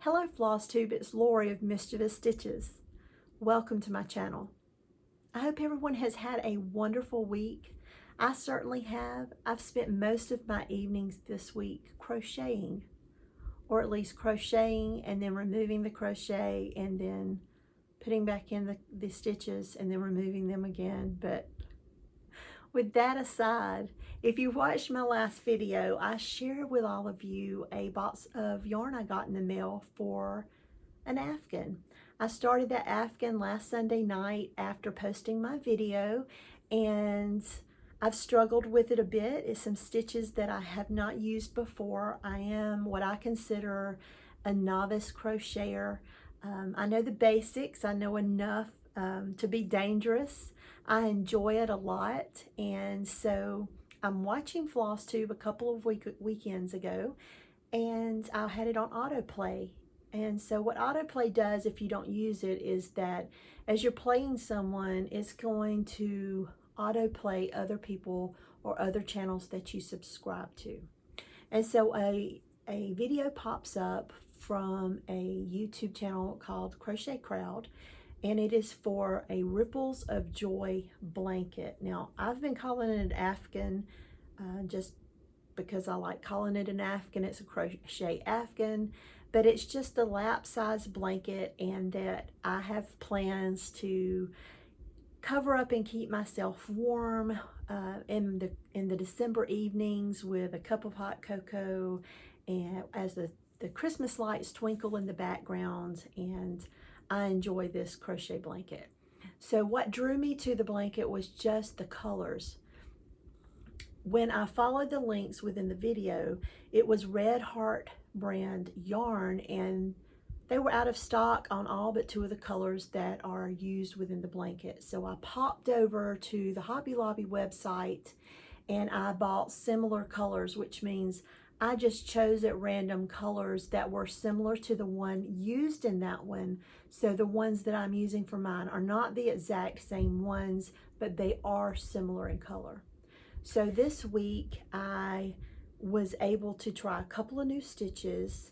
Hello Flosstube, it's Lori of Mischievous Stitches. Welcome to my channel. I hope everyone has had a wonderful week. I certainly have. I've spent most of my evenings this week crocheting, or at least crocheting and then removing the crochet and then putting back in the stitches and then removing them again. But with that aside, if you watched my last video, I shared with all of you a box of yarn I got in the mail for an Afghan. I started that Afghan last Sunday night after posting my video, and I've struggled with it a bit. It's some stitches that I have not used before. I am what I consider a novice crocheter. I know the basics. I know enough to be dangerous. I enjoy it a lot, and so I'm watching Flosstube a couple of weekends ago, and I had it on autoplay. And so what autoplay does if you don't use it is that as you're playing someone, it's going to autoplay other people or other channels that you subscribe to. And so a video pops up from a YouTube channel called Crochet Crowd, and it is for a Ripples of Joy blanket. Now, I've been calling it an Afghan just because I like calling it an Afghan. It's a crochet Afghan, but it's just a lap size blanket, and that I have plans to cover up and keep myself warm in the December evenings with a cup of hot cocoa, and as the Christmas lights twinkle in the background, and I enjoy this crochet blanket. So what drew me to the blanket was just the colors. When I followed the links within the video, it was Red Heart brand yarn, and they were out of stock on all but two of the colors that are used within the blanket. So I popped over to the Hobby Lobby website and I bought similar colors, which means I just chose at random colors that were similar to the one used in that one. So the ones that I'm using for mine are not the exact same ones, but they are similar in color. So this week I was able to try a couple of new stitches,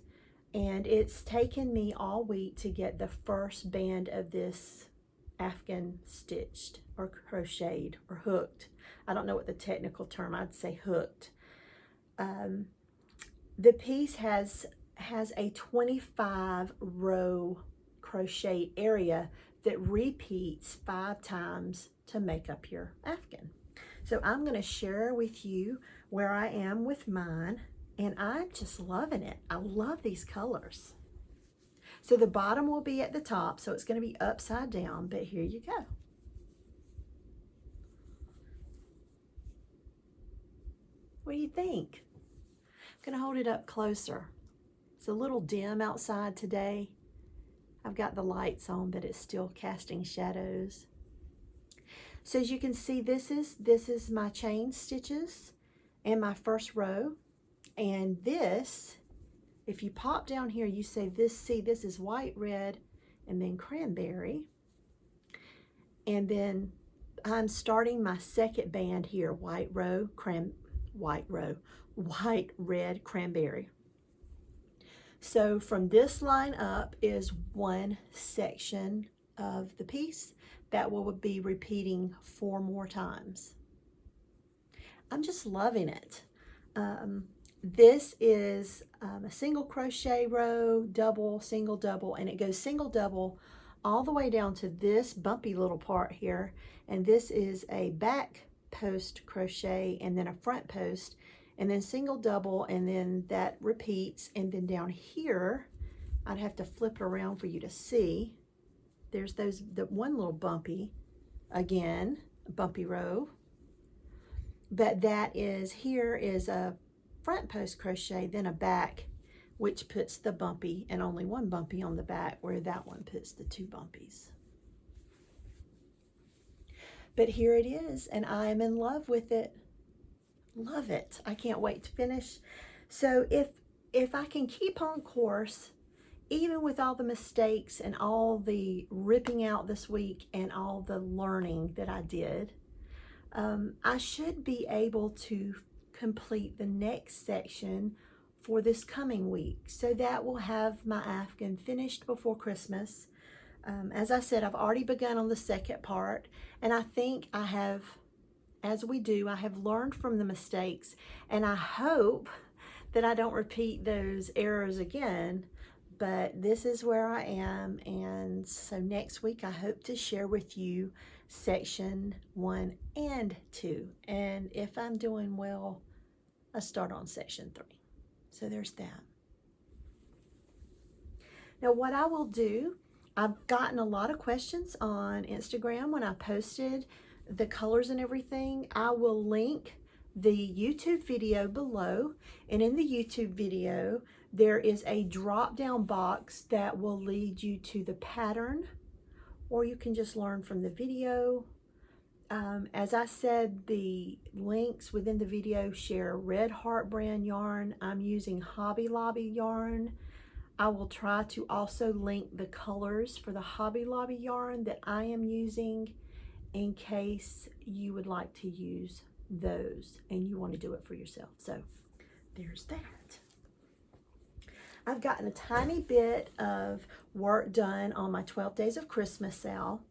and it's taken me all week to get the first band of this Afghan stitched or crocheted or hooked. I don't know what the technical term, I'd say hooked. The piece has a 25 row crochet area that repeats 5 times to make up your Afghan. So I'm going to share with you where I am with mine, and I'm just loving it. I love these colors. So the bottom will be at the top, so it's going to be upside down, but here you go. What do you think? I'm going to hold it up closer. It's a little dim outside today. I've got the lights on, but it's still casting shadows. So as you can see, this is my chain stitches and my first row. And this, if you pop down here, you say this is white, red, and then cranberry. And then I'm starting my second band here, white, red, cranberry. So from this line up is one section of the piece that will be repeating 4 more times. I'm just loving it. This is a single crochet row, double, single, double, and it goes single, double all the way down to this bumpy little part here. And this is a back post crochet and then a front post, and then single, double, and then that repeats. And then down here, I'd have to flip it around for you to see. There's the one little bumpy, again, a bumpy row. But that is, here is a front post crochet, then a back, which puts the bumpy, and only one bumpy on the back, where that one puts the 2 bumpies. But here it is, and I am in love with it. Love it. I can't wait to finish. So if I can keep on course, even with all the mistakes and all the ripping out this week and all the learning that I did, I should be able to complete the next section for this coming week. So that will have my Afghan finished before Christmas. As I said, I've already begun on the second part, and I think I have, as we do, I have learned from the mistakes, and I hope that I don't repeat those errors again, but this is where I am. And so next week I hope to share with you section 1 and 2, and if I'm doing well, I start on section 3. So there's that. Now what I will do, I've gotten a lot of questions on Instagram when I posted the colors and everything. I will link the YouTube video below, and in the YouTube video there is a drop down box that will lead you to the pattern, or you can just learn from the video. As I said, the links within the video share Red Heart brand yarn. I'm using Hobby Lobby yarn. I will try to also link the colors for the Hobby Lobby yarn that I am using in case you would like to use those and you want to do it for yourself. So there's that. I've gotten a tiny bit of work done on my 12 Days of Christmas sale,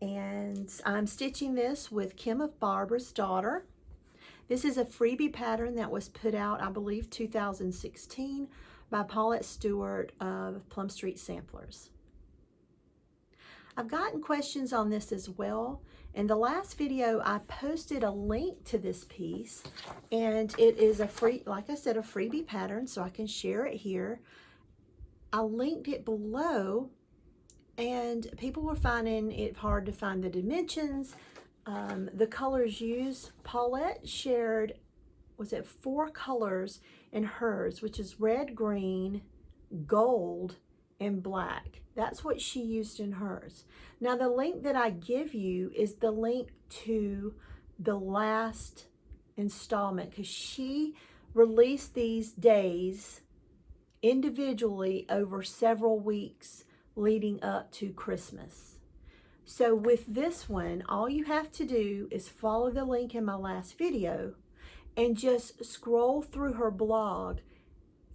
and I'm stitching this with Kim of Barbara's Daughter. This is a freebie pattern that was put out, I believe, 2016 by Paulette Stewart of Plum Street Samplers. I've gotten questions on this as well. In the last video, I posted a link to this piece, and it is a free, like I said, a freebie pattern, so I can share it here. I linked it below, and people were finding it hard to find the dimensions, the colors used. Paulette shared, was it 4 colors in hers, which is red, green, gold, and black. That's what she used in hers. Now the link that I give you is the link to the last installment, because she released these days individually over several weeks leading up to Christmas. So with this one, all you have to do is follow the link in my last video and just scroll through her blog.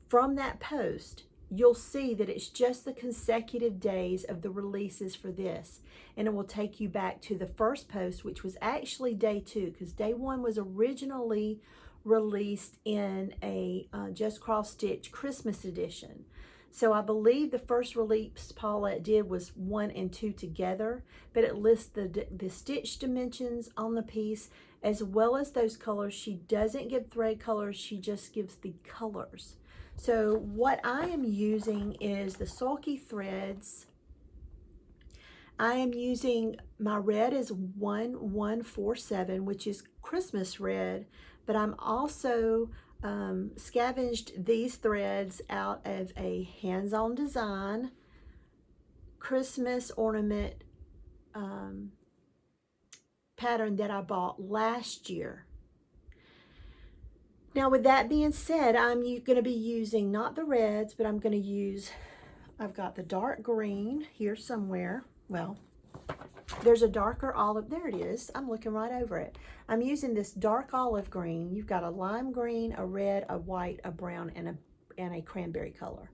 From that post, you'll see that it's just the consecutive days of the releases for this, and it will take you back to the first post, which was actually day 2, because day 1 was originally released in a Just Cross Stitch Christmas edition. So I believe the first release Paulette did was 1 and 2 together, but it lists the stitch dimensions on the piece as well as those colors. She doesn't give thread colors, she just gives the colors. So what I am using is the sulky threads. I am using, my red is 1147, which is Christmas red, but I'm also scavenged these threads out of a hands-on design Christmas ornament pattern that I bought last year. Now with that being said, I'm going to be using not the reds, but I'm going to use, I've got the dark green here somewhere. Well, there's a darker olive, there it is. I'm looking right over it. I'm using this dark olive green. You've got a lime green, a red, a white, a brown, and a cranberry color.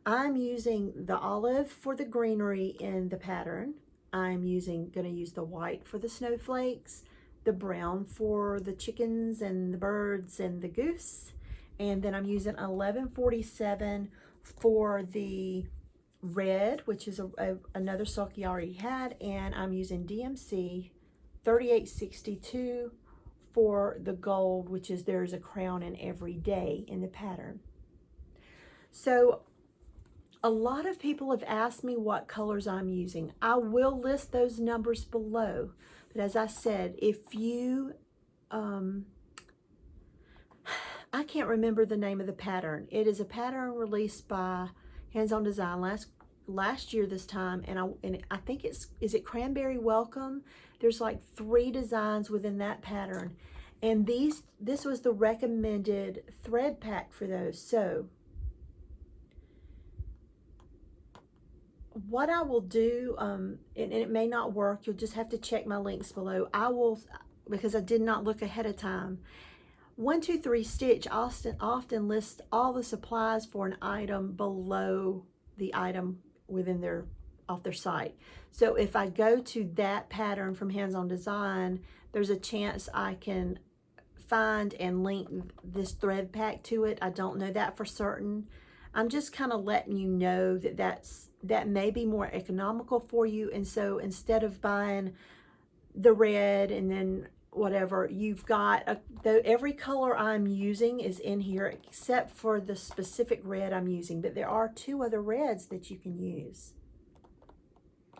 I'm using the olive for the greenery in the pattern. I'm going to use the white for the snowflakes, the brown for the chickens and the birds and the goose, and then I'm using 1147 for the red, which is another sulky I already had, and I'm using DMC 3862 for the gold, which is there's a crown in every day in the pattern. So a lot of people have asked me what colors I'm using. I will list those numbers below. But as I said, if you, I can't remember the name of the pattern. It is a pattern released by Hands On Design last year this time, and I think is it Cranberry Welcome? There's like 3 designs within that pattern, and this was the recommended thread pack for those. So what I will do, and it may not work, you'll just have to check my links below. I will, because I did not look ahead of time, 123 Stitch often lists all the supplies for an item below the item within off their site. So if I go to that pattern from Hands On Design, there's a chance I can find and link this thread pack to it. I don't know that for certain. I'm just kind of letting you know that that may be more economical for you. And so instead of buying the red and then whatever, you've got every color I'm using is in here except for the specific red I'm using, but there are 2 other reds that you can use.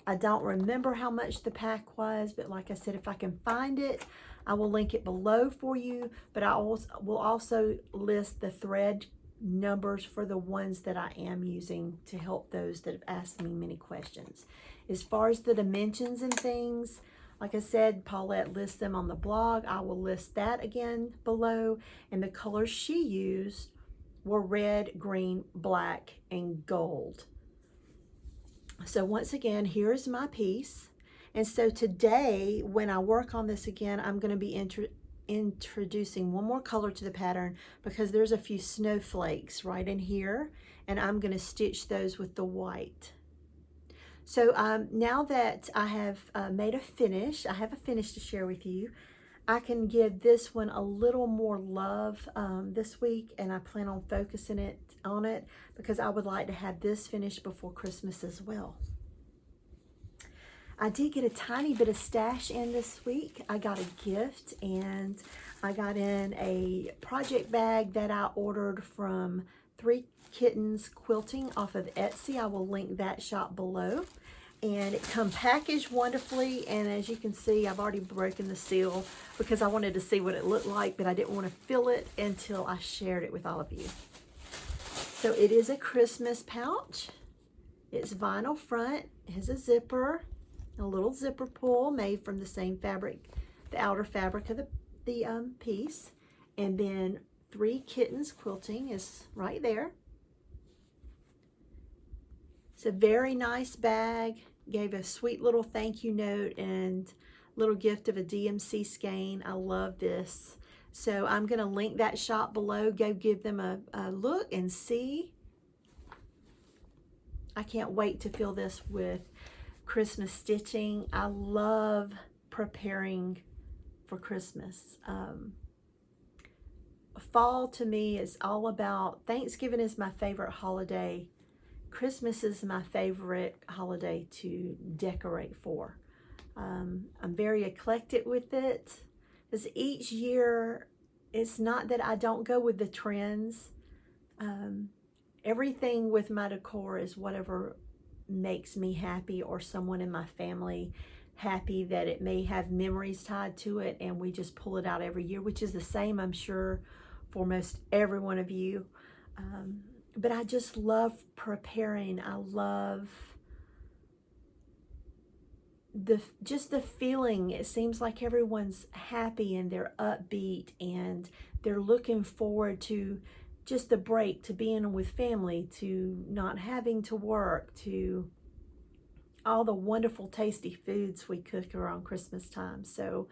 I don't remember how much the pack was, but like I said, if I can find it, I will link it below for you, but I will also list the thread numbers for the ones that I am using to help those that have asked me many questions. As far as the dimensions and things, like I said, Paulette lists them on the blog. I will list that again below, and the colors she used were red, green, black, and gold. So once again, here's my piece. And so today, when I work on this again, I'm going to be introducing one more color to the pattern because there's a few snowflakes right in here, and I'm going to stitch those with the white. So now that I have made a finish, I have a finish to share with you. I can give this one a little more love this week, and I plan on focusing on it because I would like to have this finished before Christmas as well. I did get a tiny bit of stash in this week. I got a gift, and I got in a project bag that I ordered from 3 Kittens Quilting off of Etsy. I will link that shop below. And it come packaged wonderfully, and as you can see, I've already broken the seal because I wanted to see what it looked like, but I didn't want to fill it until I shared it with all of you. So it is a Christmas pouch. It's vinyl front. It has a zipper, a little zipper pull made from the same fabric, the outer fabric of the piece. And then 3 Kittens Quilting is right there. It's a very nice bag. Gave a sweet little thank you note and little gift of a DMC skein. I love this. So I'm going to link that shop below. Go give them a look and see. I can't wait to fill this with Christmas stitching. I love preparing for Christmas. Fall to me is all about, Thanksgiving is my favorite holiday. Christmas is my favorite holiday to decorate for. I'm very eclectic with it, because each year, it's not that I don't go with the trends. Everything with my decor is whatever makes me happy or someone in my family happy, that it may have memories tied to it, and we just pull it out every year, which is the same, I'm sure, for most every one of you. But I just love preparing. I love just the feeling. It seems like everyone's happy and they're upbeat and they're looking forward to just the break, to being with family, to not having to work, to all the wonderful tasty foods we cook around Christmas time. So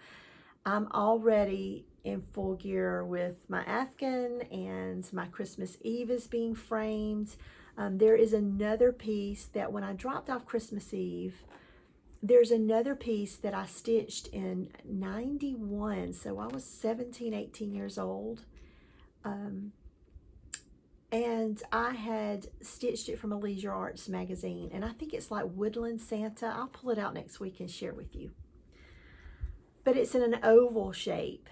I'm already in full gear with my Afghan, and my Christmas Eve is being framed. There is another piece that when I dropped off Christmas Eve, there's another piece that I stitched in 91. So I was 17, 18 years old. And I had stitched it from a Leisure Arts magazine, and I think it's like Woodland Santa. I'll pull it out next week and share with you. But it's in an oval shape.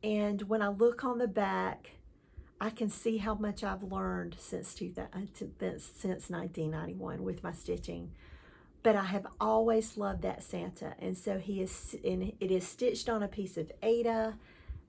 And when I look on the back, I can see how much I've learned since 1991 with my stitching. But I have always loved that Santa. And so it is stitched on a piece of Aida,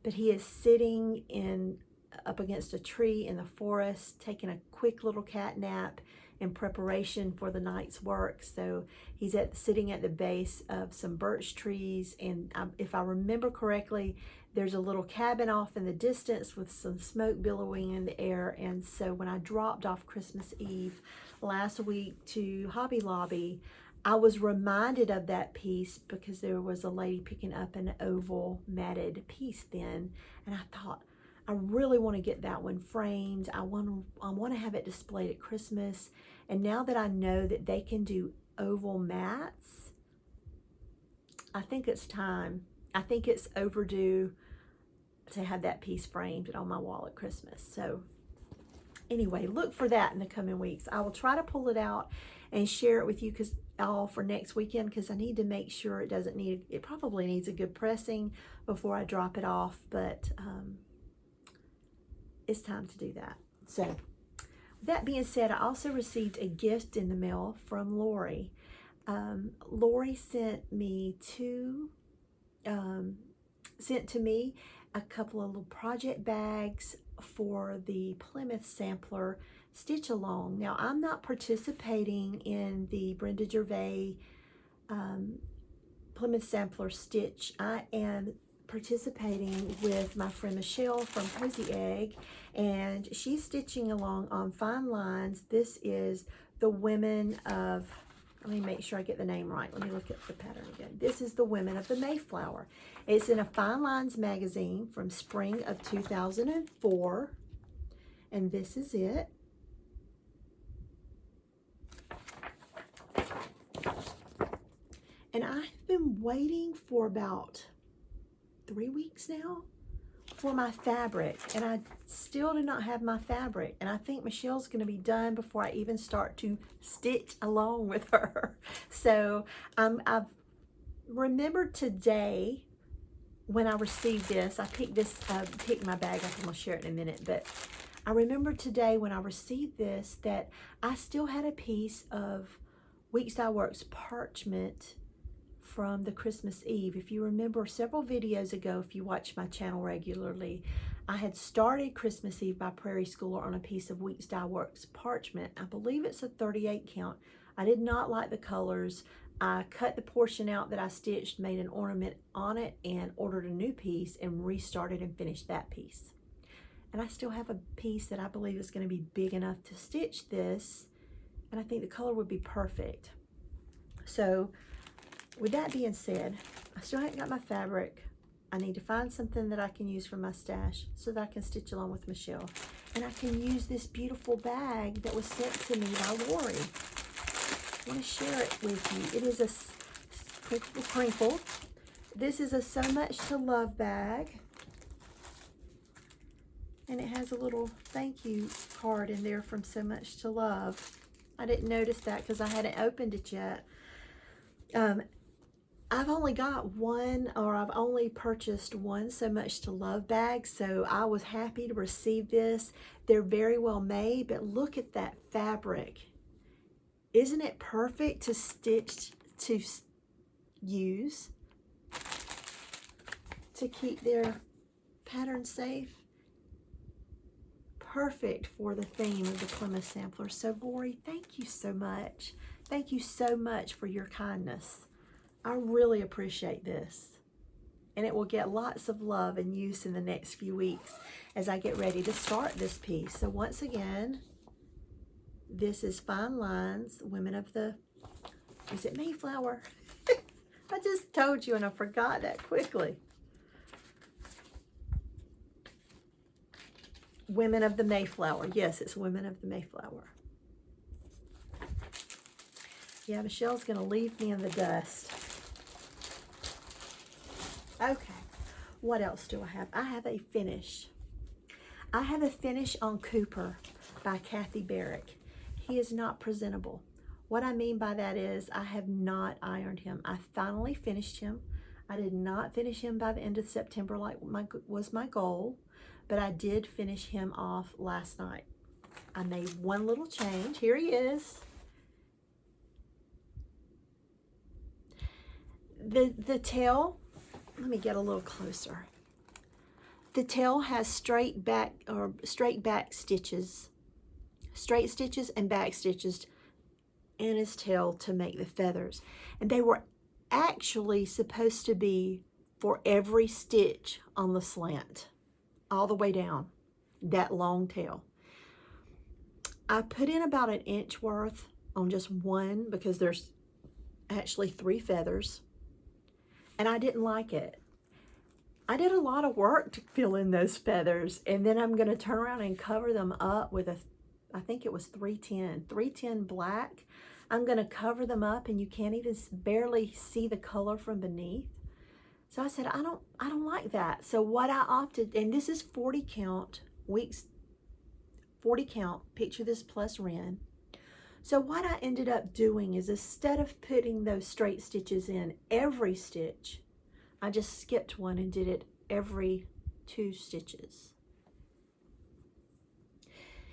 but he is sitting up against a tree in the forest, taking a quick little cat nap in preparation for the night's work. So he's sitting at the base of some birch trees, and if I remember correctly, there's a little cabin off in the distance with some smoke billowing in the air. And so when I dropped off Christmas Eve last week to Hobby Lobby, I was reminded of that piece because there was a lady picking up an oval matted piece then, and I thought, I really want to get that one framed. I want to have it displayed at Christmas. And now that I know that they can do oval mats, I think it's time. I think it's overdue to have that piece framed and on my wall at Christmas. So anyway, look for that in the coming weeks. I will try to pull it out and share it with you all for next weekend, because I need to make sure it probably needs a good pressing before I drop it off, but it's time to do that. So with that being said, I also received a gift in the mail from Lori. Lori sent to me a couple of little project bags for the Plymouth Sampler Stitch-a-Long. Now, I'm not participating in the Brenda Gervais Plymouth Sampler Stitch. I am participating with my friend Michelle from Cozy Egg, and she's stitching along on fine lines. This is the Women of, let me make sure I get the name right. Let me look at the pattern again. This is the Women of the Mayflower. It's in a Fine Lines magazine from spring of 2004, and this is it. And I've been waiting for about 3 weeks now for my fabric, and I still do not have my fabric, and I think Michelle's going to be done before I even start to stitch along with her. So I've remembered today when I received this. I picked my bag up, and I'll share it in a minute, but I remember today when I received this that I still had a piece of Weeks Dye Works parchment from the Christmas Eve. If you remember several videos ago, if you watch my channel regularly, I had started Christmas Eve by Prairie Schooler on a piece of Weeks Dye Works parchment. I believe it's a 38 count. I did not like the colors. I cut the portion out that I stitched, made an ornament on it, and ordered a new piece and restarted and finished that piece. And I still have a piece that I believe is going to be big enough to stitch this, and I think the color would be perfect. So with that being said, I still haven't got my fabric. I need to find something that I can use for my stash so that I can stitch along with Michelle. And I can use this beautiful bag that was sent to me by Lori. I want to share it with you. It is a crinkle. This is a So Much to Love bag. And it has a little thank you card in there from So Much to Love. I didn't notice that because I hadn't opened it yet. I've only got one, or I've only purchased one So Much to Love bag, so I was happy to receive this. They're very well made, but look at that fabric. Isn't it perfect to stitch, to use, to keep their pattern safe? Perfect for the theme of the Plymouth Sampler. So Lori, thank you so much. Thank you so much for your kindness. I really appreciate this, and it will get lots of love and use in the next few weeks as I get ready to start this piece. So once again, this is Fine Lines, Women of the, is it Mayflower? I just told you and I forgot that quickly. Women of the Mayflower. Yes, it's Women of the Mayflower. Yeah, Michelle's going to leave me in the dust. Okay, what else do I have? I have a finish. I have a finish on Cooper by Kathy Barrick. He is not presentable. What I mean by that is I have not ironed him. I finally finished him. I did not finish him by the end of September like was my goal, but I did finish him off last night. I made one little change. Here he is. The tail, let me get a little closer. The tail has straight back stitches, straight stitches and back stitches in his tail to make the feathers. And they were actually supposed to be for every stitch on the slant, all the way down, that long tail. I put in about an inch worth on just one because there's actually 3 feathers. And I didn't like it. I did a lot of work to fill in those feathers, and then I'm going to turn around and cover them up with I think it was 310 black. I'm going to cover them up, and you can't even barely see the color from beneath. So I said, I don't like that. So what I opted, and this is 40 count weeks, 40 count, picture this plus Wren. So what I ended up doing is, instead of putting those straight stitches in every stitch, I just skipped one and did it every 2 stitches.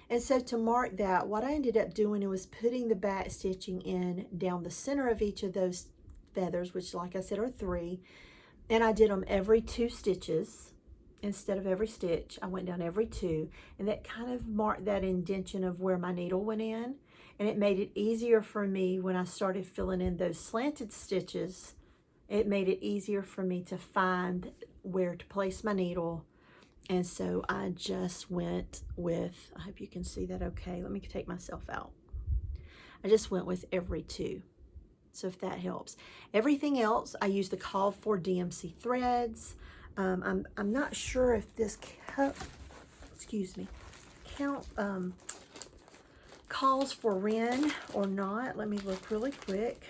And so to mark that, what I ended up doing was putting the back stitching in down the center of each of those feathers, which, like I said, are 3. And I did them every 2 stitches. Instead of every stitch, I went down every 2. And that kind of marked that indentation of where my needle went in. And it made it easier for me when I started filling in those slanted stitches. It made it easier for me to find where to place my needle. And so I just went with, I hope you can see that okay. Let me take myself out. I just went with every 2. So if that helps. Everything else, I used the called for DMC threads. I'm not sure if this calls for Wren or not. Let me look really quick.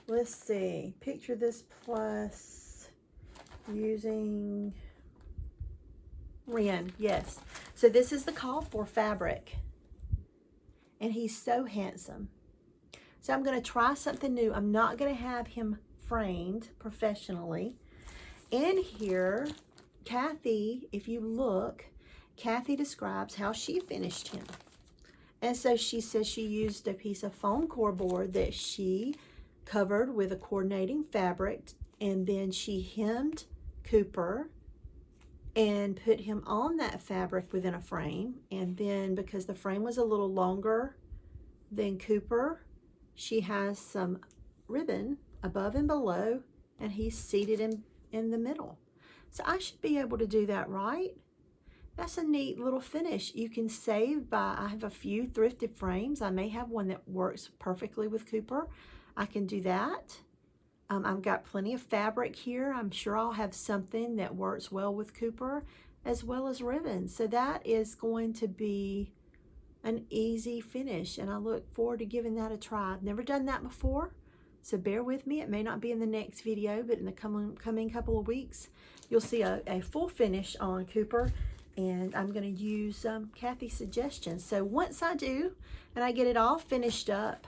Let's see, picture this plus using Wren, yes. So this is the call for fabric, and he's so handsome. So I'm going to try something new. I'm not going to have him framed professionally. In here, Kathy, if you look, Kathy describes how she finished him. And so she says she used a piece of foam core board that she covered with a coordinating fabric, and then she hemmed Cooper and put him on that fabric within a frame. And then, because the frame was a little longer than Cooper, she has some ribbon above and below, and he's seated in the middle. So I should be able to do that, right? That's a neat little finish. You can save by, I have a few thrifted frames. I may have one that works perfectly with Cooper. I can do that. I've got plenty of fabric here. I'm sure I'll have something that works well with Cooper, as well as ribbon. So that is going to be an easy finish, and I look forward to giving that a try. I've never done that before, so bear with me. It may not be in the next video, but in the coming couple of weeks, you'll see a full finish on Cooper, and I'm going to use Kathy's suggestions. So once I do, and I get it all finished up,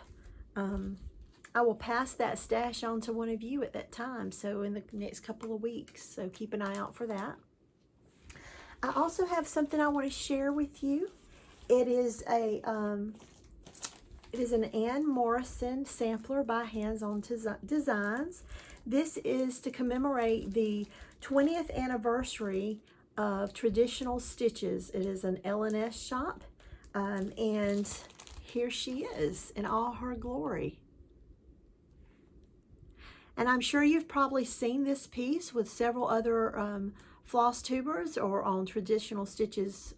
I will pass that stash on to one of you at that time, so in the next couple of weeks. So keep an eye out for that. I also have something I want to share with you. It is an Ann Morrison Sampler by Hands On Designs. This is to commemorate the 20th anniversary of Traditional Stitches. It is an L&S shop, and here she is in all her glory. And I'm sure you've probably seen this piece with several other floss tubers or on Traditional Stitches.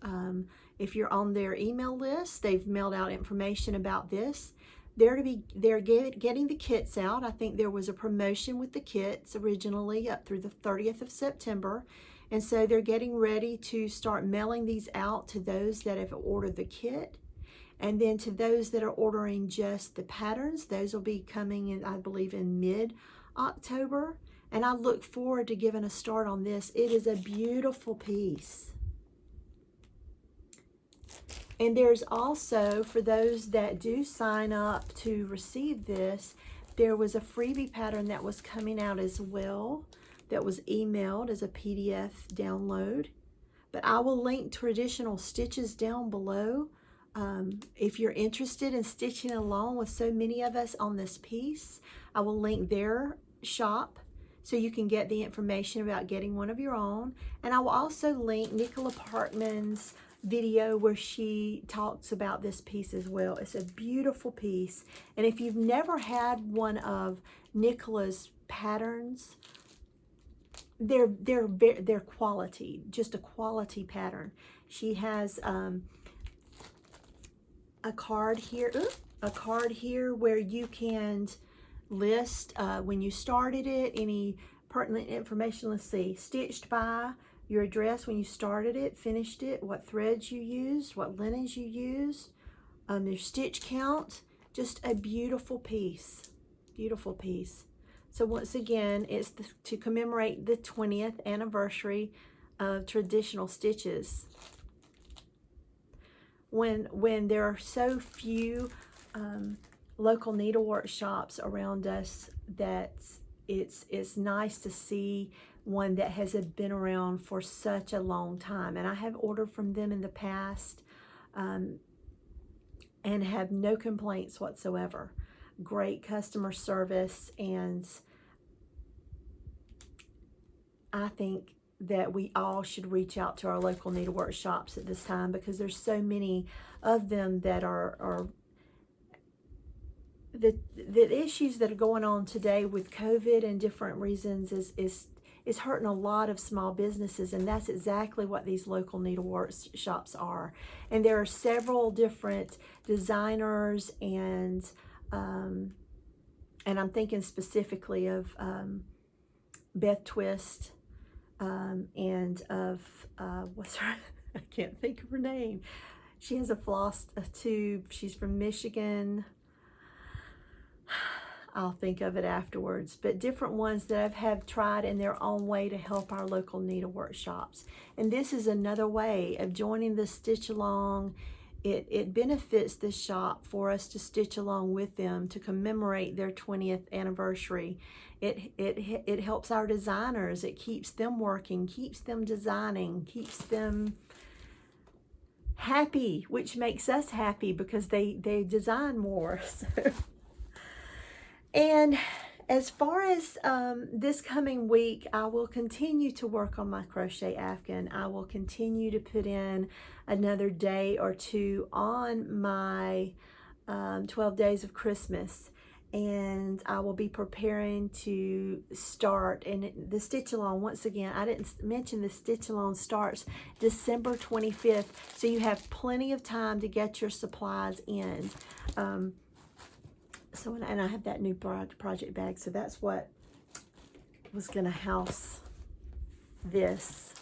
If you're on their email list, they've mailed out information about this. They're getting the kits out. I think there was a promotion with the kits originally up through the 30th of September. And so they're getting ready to start mailing these out to those that have ordered the kit. And then to those that are ordering just the patterns, those will be coming in, I believe, in mid-October. And I look forward to giving a start on this. It is a beautiful piece. And there's also, for those that do sign up to receive this, there was a freebie pattern that was coming out as well that was emailed as a PDF download. But I will link Traditional Stitches down below. If you're interested in stitching along with so many of us on this piece, I will link their shop so you can get the information about getting one of your own. And I will also link Nicola Parkman's video where she talks about this piece as well. It's a beautiful piece, and if you've never had one of Nicola's patterns, they're quality, just a quality pattern. She has a card here. Ooh, a card here where you can list when you started it, any pertinent information. Let's see, stitched by, your address when you started it, finished it, what threads you used, what linens you used, their stitch count. Just a beautiful piece, beautiful piece. So once again, it's to commemorate the 20th anniversary of traditional stitches. When there are so few local needlework shops around us, that it's nice to see one that has been around for such a long time. And I have ordered from them in the past and have no complaints whatsoever. Great customer service, and I think that we all should reach out to our local needlework shops at this time, because there's so many of them that are the issues that are going on today with COVID and different reasons is hurting a lot of small businesses, and that's exactly what these local needlework shops are. And there are several different designers, and I'm thinking specifically of Beth Twist, and of what's her I can't think of her name. She has a Flosstube. She's from Michigan. I'll think of it afterwards. But different ones that have tried in their own way to help our local needlework shops. And this is another way of joining the Stitch Along. It benefits this shop for us to stitch along with them to commemorate their 20th anniversary. It helps our designers. It keeps them working, keeps them designing, keeps them happy, which makes us happy because they design more. So. And as far as this coming week, I will continue to work on my Crochet Afghan. I will continue to put in another day or two on my 12 days of Christmas. And I will be preparing to start. And the Stitch Along, once again, I didn't mention the Stitch Along starts December 25th. So you have plenty of time to get your supplies in. And I have that new project bag, so that's what was going to house this,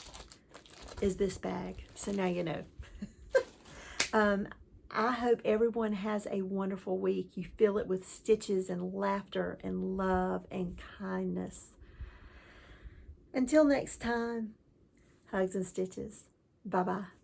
is this bag. So now you know. I hope everyone has a wonderful week. You fill it with stitches and laughter and love and kindness. Until next time, hugs and stitches. Bye-bye.